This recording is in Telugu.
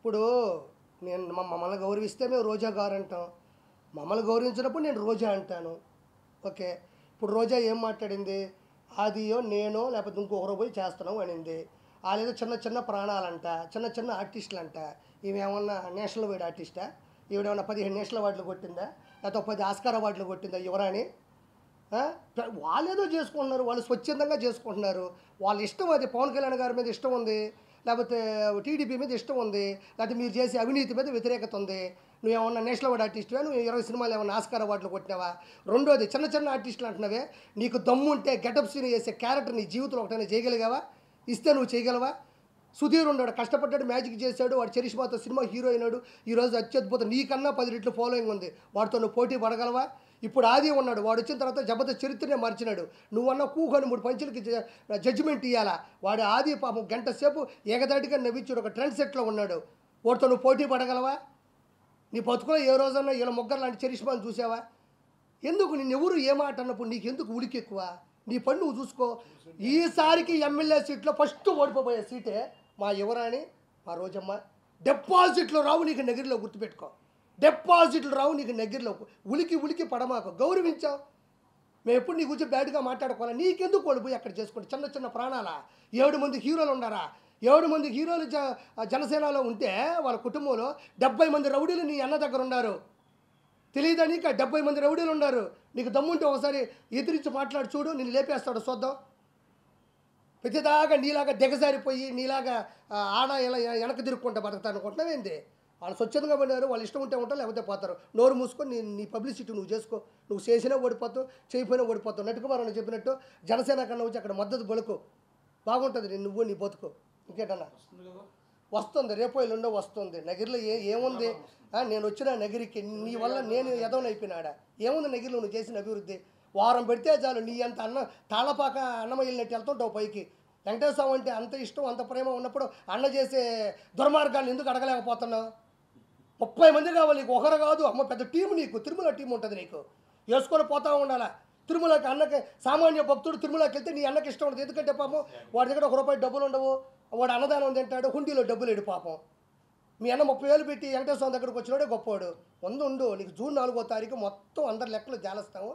ఇప్పుడు నేను మమ్మల్ని గౌరవిస్తే మేము రోజా గారు అంటాం. మమ్మల్ని గౌరవించినప్పుడు నేను రోజా అంటాను. ఓకే. ఇప్పుడు రోజా ఏం మాట్లాడింది? ఆదియో నేనో లేకపోతే ఇంకొకరో పోయి చేస్తున్నాం అనింది. ఆళ్ళేదో చిన్న చిన్న ప్రాణాలంట, చిన్న చిన్న ఆర్టిస్టులంట. ఈమెమన్నా నేషనల్ వైడ్ ఆర్టిస్టా? ఈవిడేమన్నా 15 నేషనల్ అవార్డులు కొట్టిందా? లేకపోతే 10 ఆస్కార్ అవార్డులు కొట్టిందా యువరాణి? వాళ్ళేదో చేసుకుంటున్నారు, వాళ్ళు స్వచ్ఛందంగా చేసుకుంటున్నారు. వాళ్ళ ఇష్టం అది. పవన్ కళ్యాణ్ గారి మీద ఇష్టం ఉంది, లేకపోతే టీడీపీ మీద ఇష్టం ఉంది, లేకపోతే మీరు చేసే అవినీతి మీద వ్యతిరేకత ఉంది. నువ్వేమన్నా నేషనల్ అవార్డు ఆర్టిస్టువా? నువ్వు 20 సినిమాలు ఏమన్నా ఆస్కార్ అవార్డులు కొట్టినావా? రెండోది చిన్న చిన్న ఆర్టిస్టులు అంటున్నావే, నీకు దమ్ము ఉంటే గెటప్ సీన్ చేసే క్యారెక్టర్ నీ జీవితంలో ఒకటైనా చేయగలిగావా? ఇస్తే నువ్వు చేయగలవా? సుధీర్ ఉన్నాడు, కష్టపడ్డాడు, మ్యాజిక్ చేశాడు, వాడు చరిష్మాతో సినిమా హీరో అయినాడు, ఈరోజు అత్యద్భుతం, నీకన్నా 10 రెట్లు ఫాలోయింగ్ ఉంది, వాడితో నువ్వు పోటీ పడగలవా? ఇప్పుడు ఆది ఉన్నాడు, వాడు వచ్చిన తర్వాత జబర్దస్త్ చరిత్రనే మార్చినాడు. నువ్వన్నా కూకొని 3 పంచులకి జడ్జిమెంట్ ఇవ్వాలా? వాడు ఆది పాపం గంట సేపు ఏకదాటిగా నవ్వించాడు, ఒక ట్రెండ్ సెట్లో ఉన్నాడు. వాడితో నువ్వు పోటీ పడగలవా? నీ బతుకులో ఏ రోజన్నా వీళ్ళ ముగ్గురు లాంటి చరిష్మాను చూసావా? ఎందుకు నిన్నెవరు ఏ మాట అన్నప్పుడు నీకెందుకు ఉలికి ఎక్కువ? నీ పని నువ్వు చూసుకో. ఈసారికి ఎమ్మెల్యే సీట్లో ఫస్ట్ ఓడిపోయే సీటే మా యువరాణి, మా రోజమ్మ. డిపాజిట్లు రావు నీకు నగిరిలో, గుర్తుపెట్టుకో. డిపాజిట్లు రావు నీకు నగిరిలో. ఉలికి ఉలికి పడమాకు, గౌరవించావు. మేము ఎప్పుడు నీ గురించి బ్యాడ్గా మాట్లాడుకోవాలి. నీకెందుకు వాళ్ళు పోయి అక్కడ చేసుకోండి? చిన్న చిన్న ప్రాణాల 7 మంది హీరోలు ఉన్నారా? 7 మంది హీరోలు జనసేనలో ఉంటే వాళ్ళ కుటుంబంలో 70 మంది రౌడీలు నీ అన్న దగ్గర ఉన్నారు. తెలియదా నీకు? 70 మంది రౌడీలు ఉన్నారు. నీకు దమ్ముంటే ఒకసారి ఎదిరించి మాట్లాడి చూడు, నేను లేపేస్తాడు చూద్దాం. ప్రతిదాకా నీలాగా దిగజారిపోయి నీలాగా ఆడ ఇలా వెనక తిరుక్కుంటా బతుకుతా అనుకుంటున్నావేంది? వాళ్ళు స్వచ్ఛందంగా పడినారు, వాళ్ళు ఇష్టం ఉంటే ఉంటారు, లేకపోతే పోతారు. నోరు మూసుకొని నీ పబ్లిసిటీ నువ్వు చేసుకో. నువ్వు చేసినా ఓడిపోతావు, చేయకపోయినా ఓడిపోతావు. నటుకుమారని చెప్పినట్టు జనసేన కన్నా వచ్చి అక్కడ మద్దతు బలుకు, బాగుంటుంది నువ్వు నీ బతుకు. ఇంకేటన్నా వస్తుంది, రేపో ఎల్లుండో వస్తుంది. నగిరిలో ఏముంది? నేను వచ్చిన నగిరికి నీ వల్ల నేను ఎదవనైపోయినాడా? ఏముంది నగిరిలో నువ్వు చేసిన అభివృద్ధి? వారం పెడితే చాలు, నీ అంత తాళపాక అన్నం వెళ్ళినట్టు వెళ్తుంటావు పైకి. వెంకటేశ్వర స్వామి అంటే అంత ఇష్టం, అంత ప్రేమ ఉన్నప్పుడు అన్న చేసే దుర్మార్గాన్ని ఎందుకు అడగలేకపోతున్నావు? 30 మంది కావాలి నీకు, ఒకరు కాదు. అమ్మ పెద్ద టీం నీకు, తిరుమల టీం ఉంటుంది నీకు, వేసుకొని పోతా ఉండాలా. తిరుమలకి అన్నకి సామాన్య భక్తుడు తిరుమలకి వెళ్తే నీ అన్నకి ఇష్టం ఉండదు. ఎందుకంటే పాపం వాడి దగ్గర 1 రూపాయి డబ్బులు ఉండవు, వాడు అన్నదానం తింటాడు, హుండీలో డబ్బులు లేడు పాపం. మీ అన్న 30,000 పెట్టి వెంకటేశ్వర స్వామి దగ్గరకు వచ్చినాడే గొప్పవాడు. ఉండు, నీకు జూన్ 4వ తారీఖు మొత్తం అందరి లెక్కలు జాలేస్తాము.